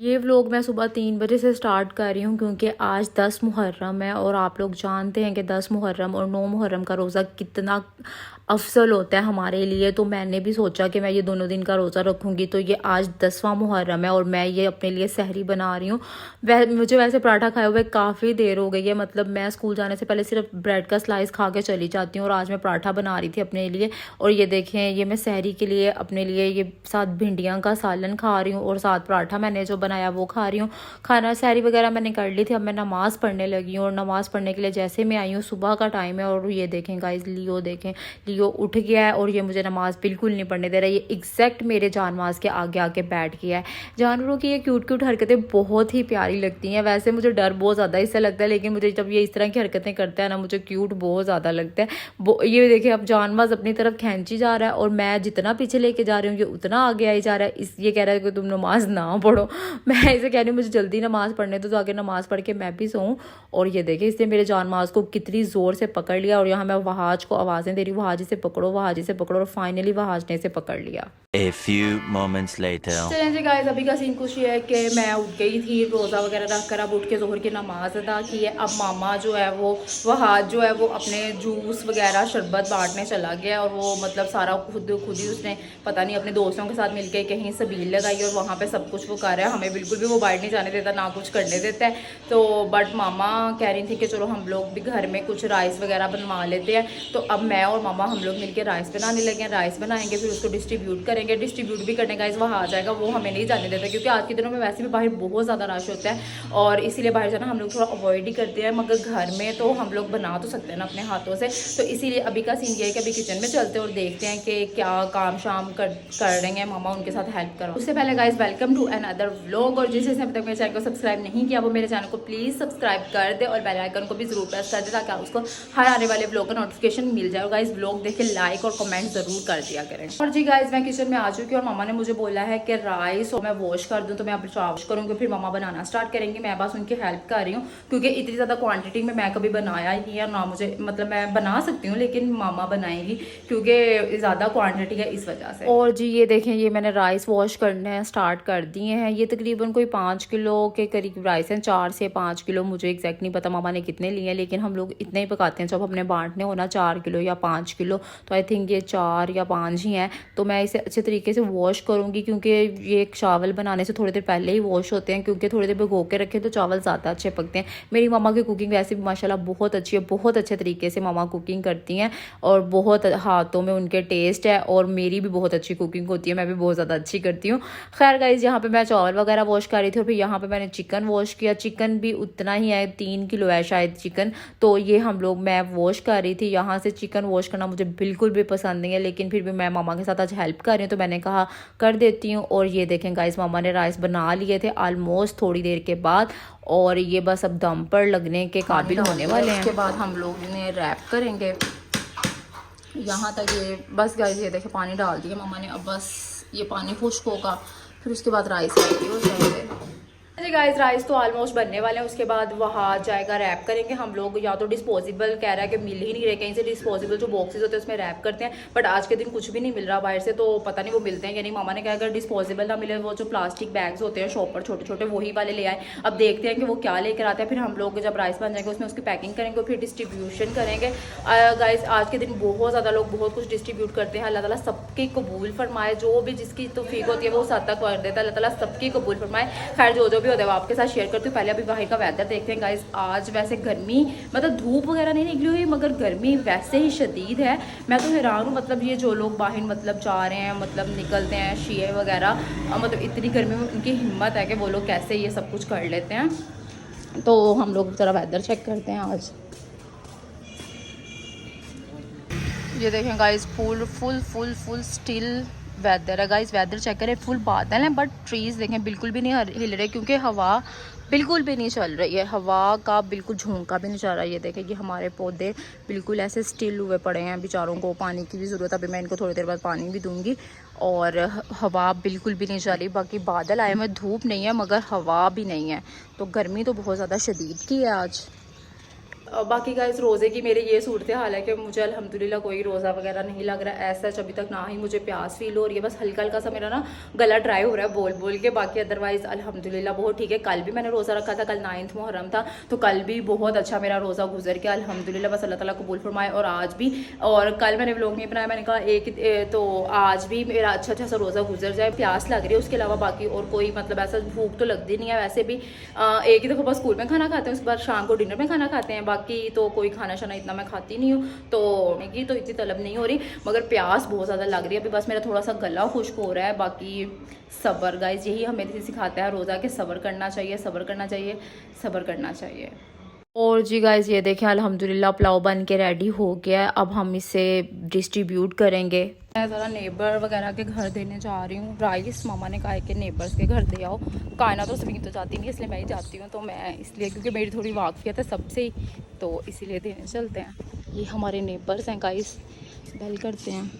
ये व्लॉग मैं सुबह 3 बजे से स्टार्ट कर रही हूँ क्योंकि आज 10 मुहर्रम है और आप लोग जानते हैं कि 10 मुहर्रम और 9 मुहर्रम का रोज़ा कितना अफजल होता है हमारे लिए। तो मैंने भी सोचा कि मैं ये दोनों दिन का रोज़ा रखूँगी। तो ये आज 10वां मुहर्रम है और मैं ये अपने लिए सहरी बना रही हूँ। मुझे वैसे पराठा खाए हुए काफ़ी देर हो गई है, मतलब मैं स्कूल जाने से पहले सिर्फ ब्रेड का स्लाइस खा के चली जाती हूँ और आज मैं पराठा बना रही थी अपने लिए। और ये देखें, ये मैं सहरी के लिए अपने लिए ये साथ भिंडियाँ का सालन खा रही हूँ और साथ पराठा मैंने जो बनाया वो खा रही हूँ। खाना सहरी वगैरह मैंने कर ली थी। अब मैं नमाज़ पढ़ने लगी हूँ और नमाज़ पढ़ने के लिए जैसे मैं आई हूँ, सुबह का टाइम है और ये देखें गाइस, लियो देखें, लियो उठ गया है और ये मुझे नमाज़ बिल्कुल नहीं पढ़ने दे रहा है। ये एग्जैक्ट मेरे जानमाज के आगे आके बैठ गया है। जानवरों की ये क्यूट क्यूट हरकतें बहुत ही प्यारी लगती हैं। वैसे मुझे डर बहुत ज़्यादा इससे लगता है, लेकिन मुझे जब ये इस तरह की हरकतें करता है ना, मुझे क्यूट बहुत ज़्यादा लगता है। ये देखिए, अब जानमाज अपनी तरफ खींची जा रहा है और मैं जितना पीछे लेके जा रही हूँ ये उतना आगे आई जा रहा है। ये कह रहा है कि तुम नमाज ना पढ़ो। मैं इसे कह रही हूँ मुझे जल्दी नमाज पढ़ने तो आगे नमाज पढ़ के मैं भी सोऊं। और ये देखिए, इसने मेरे जानमाज को कितनी ज़ोर से पकड़ लिया और यहाँ मैं वहाज को आवाज़ें दे रही हूँ, वहाजी से पकड़ो, वहाजी से पकड़ो, और फाइनली वहाज ने इसे पकड़ लिया। A few moments later. चलें जी गाइस, अभी का सीन कुछ ये है कि मैं उठ गई थी रोज़ा वगैरह रख कर, अब उठ के ज़ोहर की नमाज़ अदा की है। अब मामा जो है वो हाथ जो है वो अपने जूस वगैरह शरबत बांटने चला गया और वो मतलब सारा खुद ही उसने पता नहीं अपने दोस्तों के साथ मिलके कहीं सबील लगाई और वहाँ पे सब कुछ वो कर रहा है। हमें बिल्कुल भी वो बाहर नहीं जाने देता, ना कुछ करने देता है। तो बट मामा कह रही थी कि चलो हम लोग भी घर में कुछ राइस वगैरह बनवा लेते हैं। तो अब मैं और मामा हम लोग मिलकर राइस बनाने लगे हैं। राइस बनाएंगे, फिर उसको डिस्ट्रीब्यूट करेंगे। डिस्ट्रीब्यूट भी करने का इस वहाँ आ जाएगा, वो हमें नहीं जाने देता क्योंकि आज के दिनों में वैसे भी बाहर बहुत ज़्यादा रश होता है और इसीलिए बाहर जाना हम लोग थोड़ा अवॉइड ही करते हैं। मगर घर में तो हम लोग बना तो सकते हैं ना अपने हाथों से। तो इसीलिए अभी का सीन ये है कि अभी किचन में चलते हैं और देखते हैं कि क्या काम शाम कर रहे हैं मामा, उनके साथ हेल्प करो। उससे पहले guys, welcome to another vlog. और जिस जिसने अब तक मेरे चैनल को सब्सक्राइब नहीं किया वो मेरे चैनल को प्लीज़ सब्सक्राइब कर दे और बेल आइकन को भी जरूर प्रेस कर दे ताकि उसको हर आने वाले व्लॉग का नोटिफिकेशन मिल जाए। गाइस, व्लॉग देख के लाइक और कमेंट जरूर कर दिया करें। और जी गाइस, मैं किचन में आ चुकी हूँ और मामा ने मुझे बोला है कि राइस और मैं वॉश कर दूँ, तो मैं अब वॉश करूँगी, फिर मामा बनाना स्टार्ट करेंगे। मैं बस उनकी हेल्प कर रही हूँ क्योंकि इतनी ज़्यादा क्वांटिटी में मैं कभी बनाया ही नहीं है ना, मुझे मतलब मैं बना सकती हूँ लेकिन मामा बनाएंगी क्योंकि ज़्यादा क्वांटिटी है इस वजह से। और जी ये देखें, ये मैंने राइस वॉश करने स्टार्ट कर दिए हैं। ये तकरीबन कोई 5 किलो के करीब राइस हैं, 4 से 5 किलो, मुझे एग्जैक्ट नहीं पता मामा ने कितने लिए हैं, लेकिन हम लोग इतने ही पकाते हैं। जब हमने बांटने हो ना 4 किलो या 5 किलो, तो आई थिंक ये 4 या 5 ही हैं। तो मैं इसे अच्छे तरीके से वॉश करूँगी क्योंकि ये चावल बनाने से थोड़ी देर पहले ही वॉश होते हैं क्योंकि थोड़ी देर भिगो के रखें तो चावल ज़्यादा अच्छे पकते हैं। मेरी मामा की कुकिंग वैसे भी माशाल्लाह बहुत अच्छी है, बहुत अच्छे तरीके से मामा कुकिंग करती हैं और बहुत हाथों में उनके टेस्ट है। और मेरी भी बहुत अच्छी कुकिंग होती है, मैं भी बहुत ज़्यादा अच्छी करती हूँ। खैर गाइस, यहाँ पे मैं चावल वगैरह वॉश कर रही थी और फिर यहाँ पे मैंने चिकन वॉश किया। चिकन भी उतना ही है, 3 किलो है शायद चिकन। तो ये मैं वॉश कर रही थी। यहाँ से चिकन वॉश करना मुझे बिल्कुल भी पसंद नहीं है, लेकिन फिर भी मैं मामा के साथ आज हेल्प कर रही हूँ तो मैंने कहा कर देती हूँ। और ये देखें गाइस, मामा ने राइस बना लिए थे ऑलमोस्ट थोड़ी देर के बाद और ये बस अब दम पर लगने के काबिल होने वाले हैं। उसके बाद हम लोग इन्हें रैप करेंगे यहाँ तक। ये बस गाइस, ये देखें पानी डाल दिया मामा ने, अब बस ये पानी खुश्क होगा फिर उसके बाद राइस रेडी हो जाएंगे। जी गाइस, राइस तो ऑलमोस्ट बनने वाले हैं। उसके बाद वहाँ जाएगा रैप करेंगे हम लोग। या तो डिस्पोजेबल कह रहा है कि मिल ही नहीं रहे कहीं से, डिस्पोजेबल जो बॉक्सेस होते हैं उसमें रैप करते हैं, बट आज के दिन कुछ भी नहीं मिल रहा बाहर से, तो पता नहीं वो मिलते हैं यानी। मामा ने कहा अगर डिस्पोजेबल ना मिले, वो जो प्लास्टिक बैग्स होते हैं शॉप पर छोटे छोटे, वही वाले ले आए। अब देखते हैं कि वो क्या लेकर आते हैं। फिर हम लोग जब राइस बन जाएंगे उसमें उसकी पैकिंग करेंगे और फिर डिस्ट्रीब्यूशन करेंगे। गाइस, आज के दिन बहुत ज़्यादा लोग बहुत कुछ डिस्ट्रीब्यूट करते हैं। अल्लाह ताला सबकी कबूल फरमाए, जो भी जिसकी तौफीक होती है वो साथ तक कर देता है। अल्लाह ताला सबकी कबूल फरमाए। खैर, जो भी होता है वो आपके साथ शेयर करती हूँ। पहले अभी बाहर का वेदर देखते हैं गाइस। आज वैसे गर्मी, मतलब धूप वगैरह नहीं निकली हुई, मगर गर्मी वैसे ही शदीद है। मैं तो हैरान हूँ, मतलब ये जो लोग बाहर मतलब जा रहे हैं, मतलब निकलते हैं शिये वगैरह, मतलब इतनी गर्मी में उनकी हिम्मत है कि वो लोग कैसे ये सब कुछ कर लेते हैं। तो हम लोग ज़रा वेदर चेक करते हैं आज। ये देखें guys, full full full full still weather है गाइस। वेदर चेक करें, फुल बादल हैं बट ट्रीज़ देखें बिल्कुल भी नहीं हिल रहे क्योंकि हवा बिल्कुल भी नहीं चल रही है। हवा का बिल्कुल झोंका भी नहीं चल रहा है। ये देखें, ये हमारे पौधे बिल्कुल ऐसे स्टिल हुए पड़े हैं, बेचारों को पानी की भी ज़रूरत है। अभी मैं इनको थोड़ी देर बाद पानी भी दूंगी। और हवा बिल्कुल भी नहीं चल रही। बाकी बादल आए हुए, धूप नहीं है मगर हवा भी नहीं है, तो गर्मी तो बहुत ज़्यादा शदीद की है आज। बाकी गाइस रोज़े की मेरे ये सूरत हाल है कि मुझे अल्हम्दुलिल्लाह कोई रोज़ा वगैरह नहीं लग रहा है ऐसा अभी तक, ना ही मुझे प्यास फील हो रही है। बस हल्का हल्का सा मेरा ना गला ड्राई हो रहा है बोल बोल के, बाकी अदरवाइज़ अल्हम्दुलिल्लाह बहुत ठीक है। कल भी मैंने रोज़ा रखा था, कल 9 मुहर्रम था, तो कल भी बहुत अच्छा मेरा रोज़ा गुजर गया अल्हम्दुलिल्लाह। बस अल्लाह ताला कबूल फरमाए। और आज भी, और कल मैंने व्लॉग नहीं बनाया, मैंने कहा तो आज भी मेरा अच्छा सा रोज़ा गुजर जाए। प्यास लग रही है उसके अलावा बाकी और कोई मतलब ऐसा भूख तो लगती नहीं है। वैसे भी एक ही दफ़ा बस स्कूल में खाना खाते हैं, उसके बाद शाम को डिनर में खाना खाते हैं, बाकी तो कोई खाना शाना इतना मैं खाती नहीं हूँ, तो की तो इतनी तलब नहीं हो रही, मगर प्यास बहुत ज़्यादा लग रही है। अभी बस मेरा थोड़ा सा गला खुश्क हो रहा है। बाकी सब्र गाइस, यही हमें सिखाता है रोज़ा के सब्र करना चाहिए, सब्र करना चाहिए, सब्र करना चाहिए। और जी गाइस ये देखें अल्हम्दुलिल्लाह पुलाव बन के रेडी हो गया है। अब हम इसे डिस्ट्रीब्यूट करेंगे। मैं ज़रा नेबर वगैरह के घर देने जा रही हूँ राइस। मामा ने कहा है कि नेबर्स के घर दे आओ। कायना तो सलीम तो जाती नहीं, इसलिए मैं ही जाती हूँ, तो मैं इसलिए क्योंकि मेरी थोड़ी वाकफियत है सबसे ही, तो इसीलिए देने चलते हैं। ये हमारे नेबर्स हैं गाइस, बेल करते हैं।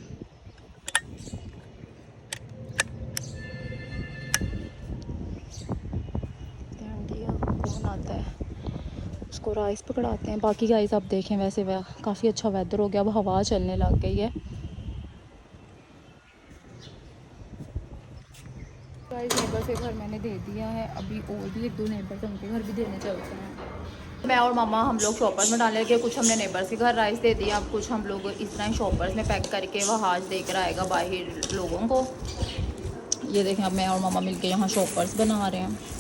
कौन आता है, उसको राइस पकड़ाते हैं। बाकी गाइस आप देखें वैसे काफ़ी अच्छा वेदर हो गया, अब हवा चलने लग गई है। गाइस नेबर्स के घर मैंने दे दिया है, अभी और भी 1-2 नेबर्स उनके घर भी देने चलते हैं। मैं और मामा हम लोग शॉपर्स में डालने लगे, कुछ हमने नेबर्स के घर राइस दे दिया, अब कुछ हम लोग इस तरह शॉपर्स में पैक करके वह आज देकर आएगा बाहर लोगों को। ये देखें अब मैं और मामा मिलके यहाँ शॉपर्स बना रहे हैं।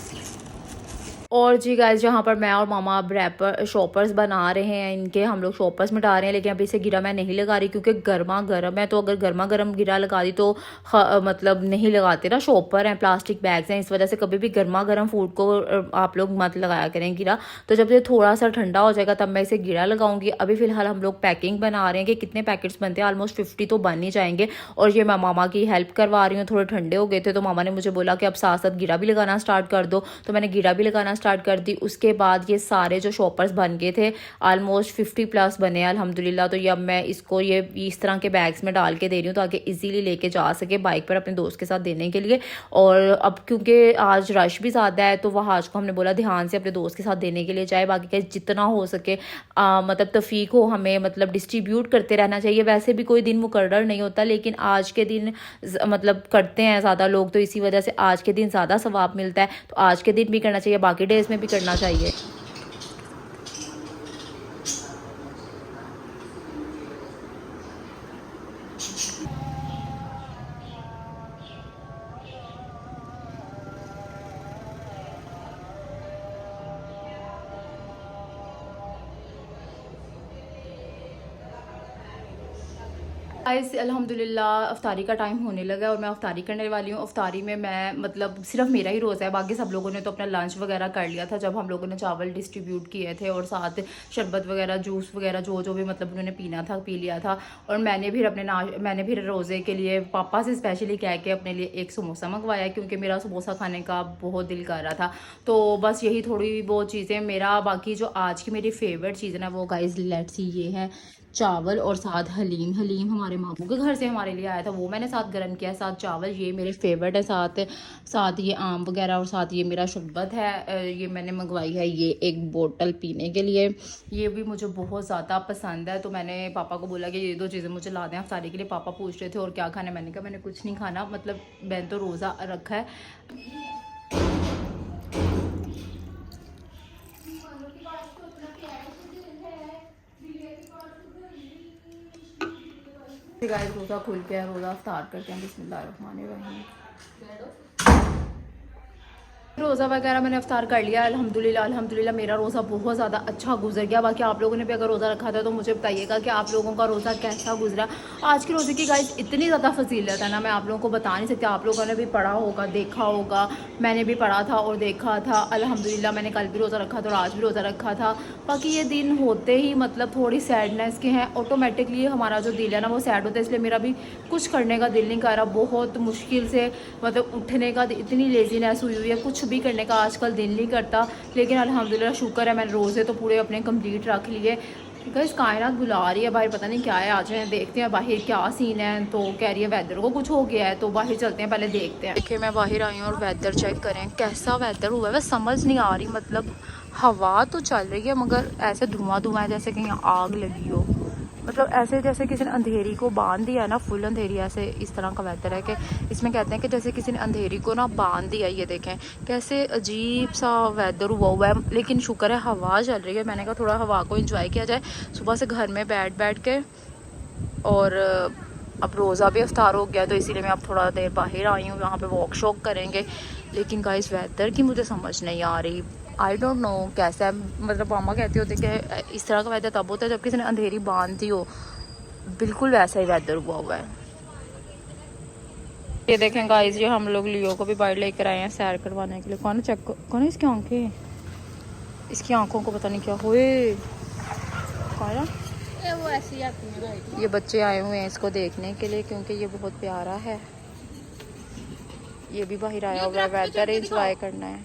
और जी गाइस जहाँ पर मैं और मामा अब रैपर शॉपर्स बना रहे हैं, इनके हम लोग शॉपर्स में डाल रहे हैं, लेकिन अभी इसे गिरा मैं नहीं लगा रही क्योंकि गर्मा गर्म है, तो अगर गर्मा गर्म गिरा लगा दी तो मतलब नहीं लगाते ना, शॉपर हैं, प्लास्टिक बैग्स हैं, इस वजह से कभी भी गर्मा गर्म फूड को आप लोग मत लगाया करें गिरा। तो जब ये थोड़ा सा ठंडा हो जाएगा तब मैं इसे गिरा लगाऊंगी। अभी फ़िलहाल हम लोग पैकिंग बना रहे हैं कि कितने पैकेट्स बनते हैं, ऑलमोस्ट 50 तो बन ही जाएंगे। और ये मैं मामा की हेल्प करवा रही हूँ, थोड़े ठंडे हो गए थे तो मामा ने मुझे बोला कि अब साथ साथ गिरा भी लगाना स्टार्ट कर दो, तो मैंने गिरा भी लगाना स्टार्ट कर दी। उसके बाद ये सारे जो शॉपर्स बन गए थे ऑलमोस्ट 50+ बने अल्हम्दुलिल्लाह। तो ये अब मैं इसको ये इस तरह के बैग्स में डाल के दे रही हूँ ताकि इजीली लेके जा सके बाइक पर अपने दोस्त के साथ देने के लिए। और अब क्योंकि आज रश भी ज़्यादा है तो वह आज को हमने बोला ध्यान से अपने दोस्त के साथ देने के लिए जाए। बाकी का जितना हो सके मतलब तौफीक हो हमें मतलब डिस्ट्रीब्यूट करते रहना चाहिए। वैसे भी कोई दिन मुकर्रर नहीं होता, लेकिन आज के दिन मतलब करते हैं ज़्यादा लोग, तो इसी वजह से आज के दिन ज़्यादा सवाब मिलता है, तो आज के दिन भी करना चाहिए, बाकी डेज में भी करना चाहिए। गाइस अल्हम्दुलिल्लाह अफ्तारी का टाइम होने लगा और मैं अफ्तारी करने वाली हूँ। अफ्तारी में मैं मतलब सिर्फ मेरा ही रोज़ा है, बाकी सब लोगों ने तो अपना लंच वगैरह कर लिया था जब हम लोगों ने चावल डिस्ट्रीब्यूट किए थे, और साथ शरबत वगैरह जूस वगैरह जो भी मतलब उन्होंने पीना था पी लिया था। और मैंने भी रोज़े के लिए पापा से स्पेशली कह के अपने लिए एक समोसा मंगवाया क्योंकि मेरा समोसा खाने का बहुत दिल कर रहा था। तो बस यही थोड़ी बहुत चीज़ें मेरा, बाकी जो आज की मेरी फेवरेट चीज़ है ना वो गाइस लेट्स सी ये है चावल और साथ हलीम हमारे मामू के घर से हमारे लिए आया था, वो मैंने साथ गर्म किया, साथ चावल, ये मेरे फेवरेट है, साथ ये आम वगैरह, और साथ ये मेरा शरबत है, ये मैंने मंगवाई है ये एक बोतल पीने के लिए, ये भी मुझे बहुत ज़्यादा पसंद है। तो मैंने पापा को बोला कि ये 2 चीज़ें मुझे ला दें अफ्तारी के लिए। पापा पूछ रहे थे और क्या खाना है, मैंने कहा मैंने कुछ नहीं खाना, मतलब मैंने तो रोज़ा रखा है। गाइस रोज़ा खुल गया, रोज़ा अफ्तार करते हैं, बिस्मिल्लाहिर्रहमानिर्रहीम। रोज़ा वगैरह मैंने अफ्तार कर लिया अल्हम्दुलिल्लाह मेरा रोज़ा बहुत ज़्यादा अच्छा गुजर गया। बाकी आप लोगों ने भी अगर रोज़ा रखा था तो मुझे बताइएगा कि आप लोगों का रोज़ा कैसा गुजरा। आज के रोज़े की गाइस इतनी ज़्यादा फजीलत है ना, मैं आप लोगों को बता नहीं सकती। आप लोगों ने भी पढ़ा होगा, देखा होगा, मैंने भी पढ़ा था और देखा था। अल्हम्दुलिल्लाह मैंने कल भी रोज़ा रखा था और आज भी रोज़ा रखा था। बाकी ये दिन होते ही मतलब थोड़ी सैडनेस के हैं, ऑटोमेटिकली हमारा जो दिल है ना वो सैड होता है, इसलिए मेरा भी कुछ करने का दिल नहीं कर रहा। बहुत मुश्किल से मतलब उठने का, इतनी लेजीनेस हुई हुई है, कुछ भी करने का आजकल दिल नहीं करता। लेकिन अल्हम्दुलिल्लाह शुक्र है मैंने रोज़े तो पूरे अपने कंप्लीट रख लिए। गाइस कायनात बुला रही है बाहर, पता नहीं क्या है, आ जाए देखते हैं बाहर क्या सीन है। तो कह रही है वेदर को कुछ हो गया है, तो बाहर चलते हैं, पहले देखते हैं। देखिए मैं बाहर आई हूँ और वेदर चेक करें कैसा वेदर हुआ है, बस समझ नहीं आ रही मतलब हवा तो चल रही है मगर ऐसे धुआं धुआं है जैसे कहीं आग लगी हो। मतलब ऐसे जैसे किसी ने अंधेरी को बांध दिया ना, फुल अंधेरी, ऐसे इस तरह का वेदर है कि इसमें कहते हैं कि जैसे किसी ने अंधेरी को ना बांध दिया। ये देखें कैसे अजीब सा वेदर हुआ है, लेकिन शुक्र है हवा चल रही है। मैंने कहा थोड़ा हवा को एंजॉय किया जाए सुबह से घर में बैठ बैठ के। और अब रोज़ा भी इफ्तार हो गया तो इसीलिए मैं अब थोड़ा देर बाहर आई हूँ, यहाँ पे वॉक शॉक करेंगे। लेकिन गाइस वेदर की मुझे समझ नहीं आ रही, आई डोंट नो कैसा है। मतलब मामा कहते होते कि इस तरह का वेदर तब होता है जब किसी ने अंधेरी बांध दी हो, बिल्कुल वैसा ही वेदर हुआ है। ये देखें गाइस, ये हम लोग लियो को भी बाहर लेकर आए हैं सैर करवाने के लिए। कौन चेक, कौन है इसकी आंखें, इसकी आंखों को पता नहीं क्या हुए। कौन है वो ऐसी आती है। ये बच्चे आए हुए हैं इसको देखने के लिए क्योंकि ये बहुत प्यारा है। ये भी बाहर आया हुआ है, वेदर एंजॉय करना है।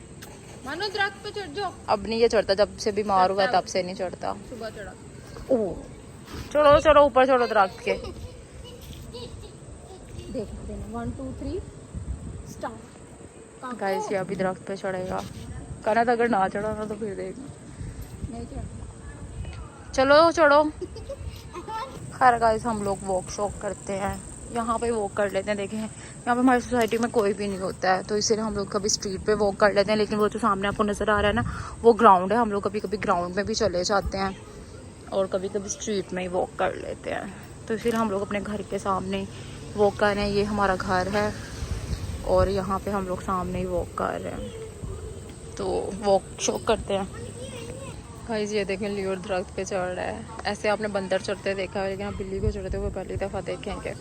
मानो दरख्त पे चढ़ जाओ। अब नहीं ये चढ़ता, जब से बीमार हुआ है तब से नहीं चढ़ता। सुबह चढ़ा। ओह चलो चलो ऊपर चढ़ो दरख्त के। देख देना 1 2 3 स्टार्ट। गाइस ये अभी दरख्त पे चढ़ेगा, कहना था अगर ना चढ़ा ना तो फिर देखना। नहीं चढ़। चलो चढ़ो। खैर गाइस हम लोग वॉक शॉक करते हैं, यहाँ पे वॉक कर लेते हैं। देखें यहाँ पे हमारी सोसाइटी में कोई भी नहीं होता है तो इसीलिए हम लोग कभी स्ट्रीट पे वॉक कर लेते हैं। लेकिन वो जो सामने आपको नज़र आ रहा है ना, वो ग्राउंड है। हम लोग कभी कभी ग्राउंड में भी चले जाते हैं और कभी कभी स्ट्रीट में ही वॉक कर लेते हैं। तो इसीलिए हम लोग अपने घर के सामने वॉक कर रहे हैं। ये हमारा घर है और यहाँ पे हम लोग सामने ही वॉक कर रहे हैं, तो वॉक शॉक करते हैं। गाइस ये देखें लियो दरख्त पे चढ़ रहा है। ऐसे आपने बंदर चढ़ते देखा है लेकिन आप बिल्ली को चढ़ते हुए पहली दफ़ा देखेंगे।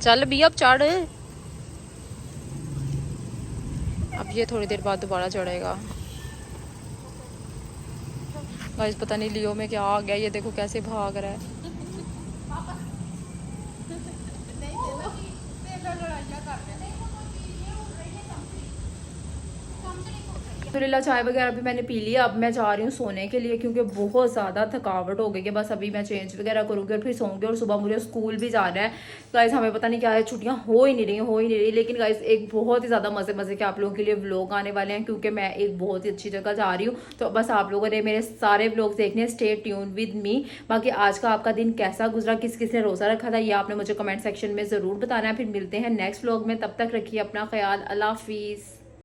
चल भी अब चढ़, अब ये थोड़ी देर बाद दोबारा चढ़ेगा। गाइस पता नहीं लियो में क्या आ गया, ये देखो कैसे भाग रहा है। अल्हम्दुलिल्लाह चाय वगैरह भी मैंने पी लिया। अब मैं जा रही हूँ सोने के लिए क्योंकि बहुत ज़्यादा थकावट हो गई है। बस अभी मैं चेंज वगैरह करूँगी और फिर सोऊंगी और सुबह मुझे स्कूल भी जाना है। गाइस हमें पता नहीं क्या है, छुट्टियाँ हो ही नहीं रही। लेकिन गाइस एक बहुत ही ज़्यादा मज़े के आप लोगों के लिए व्लॉग आने वाले हैं क्योंकि मैं एक बहुत ही अच्छी जगह जा रही हूँ। तो बस आप लोगों ने मेरे सारे व्लॉग देखने, स्टे ट्यून विद मी। बाकी आज का आपका दिन कैसा गुजरा, किस किस ने रोज़ा रखा था, ये आपने मुझे कमेंट सेक्शन में ज़रूर बताना है। फिर मिलते हैं नेक्स्ट व्लॉग में, तब तक रखिए अपना ख्याल। अल्लाह हाफिज़।